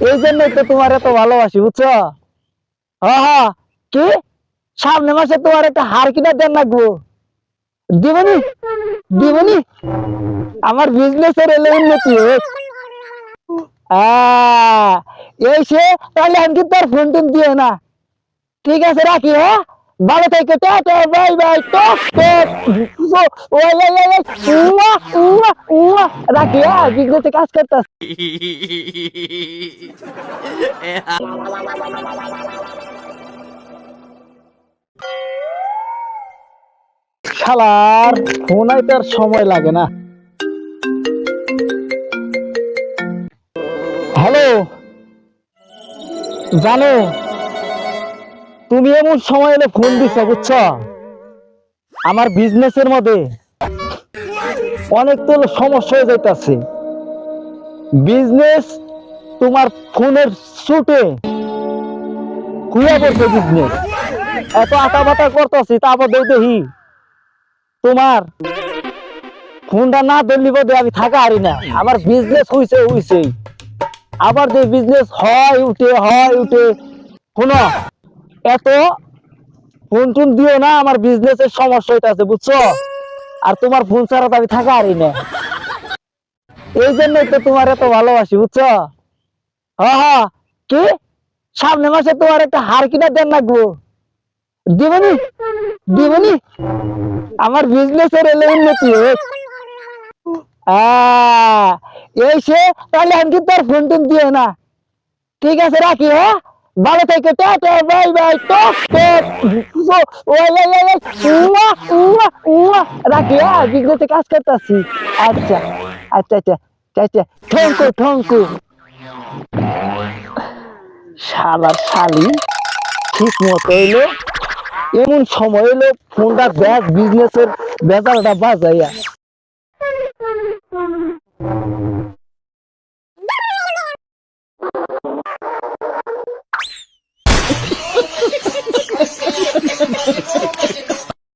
এই জন্যই তো তোমার এত ভালোবাসি, বুঝছো? হ্যাঁ হ্যাঁ। কি সামনে মাসে তোমার একটা হার কিনা দেন লাগবো? দিবনি? দিবনি? আমার বিজনেসের এলে উন্নতি হোক। আহ, এই সে তাহলে আমি কিন্তু আর ফোন টোন দিও না। ঠিক আছে, রাখি, হ্যাঁ? ভালো থেকো, টাটা, বাই বাই, টক টক। ওই ওই ওই ওই, উয়া উয়া উয়া। রাখি, হ্যাঁ, বিজনেসে কাজ করতেছি। শালার ফোন আইতে আর সময় লাগে না। হ্যালো, জানো তুমি এমন সময় এলে ফোন দিছো, বুঝছো? আমার বিজনেসের মধ্যে অনেক তো সমস্যা হয়ে যাইতাছে। বিজনেস তোমার ফোনের সুটে খুলে পড়ছে বিজনেস। এত আটা বাটা করতেছি, তারপর দেখি তোমার ফোনটা না ধরলি বোধ আমি থাকা হারি না। আমার বিজনেস হইছে হইছেই, আবার যে বিজনেস হয় উঠে শোনো, এত ফোন টোন দিও না, আমার বিজনেসের সমস্যা হইতাছে, বুঝছো? আর তোমার ফোন ছাড়া তো আমি থাকা হারি না। এই জন্যই তো তোমার এত ভালোবাসি, বুঝছো? হ্যাঁ হ্যাঁ। কি সামনে মাসে তোমার একটা হার কিনা দেন লাগবো? দিবনি? দিবনি? আমার বিজনেসের এলে উন্নতি হোক। আহ, এই সে তাহলে আমি কিন্তু আর ফোন টোন দিও না। ঠিক আছে, রাখি, হ্যাঁ? ভালো থেকো, টাটা, বাই বাই, টক টক। ওই ওই ওই ওই, উয়া উয়া উয়া। রাখি, হ্যাঁ, বিজনেসে কাজ করতেছি। আচ্ছা আচ্ছা আচ্ছা আচ্ছা। ঠঙ্কু ঠঙ্কু। শালার শালি ঠিক মতো এলো, এমন সময় এলো ফোনটা ব্যাগ বিজনেসের বেজালটা বাজাইয়া।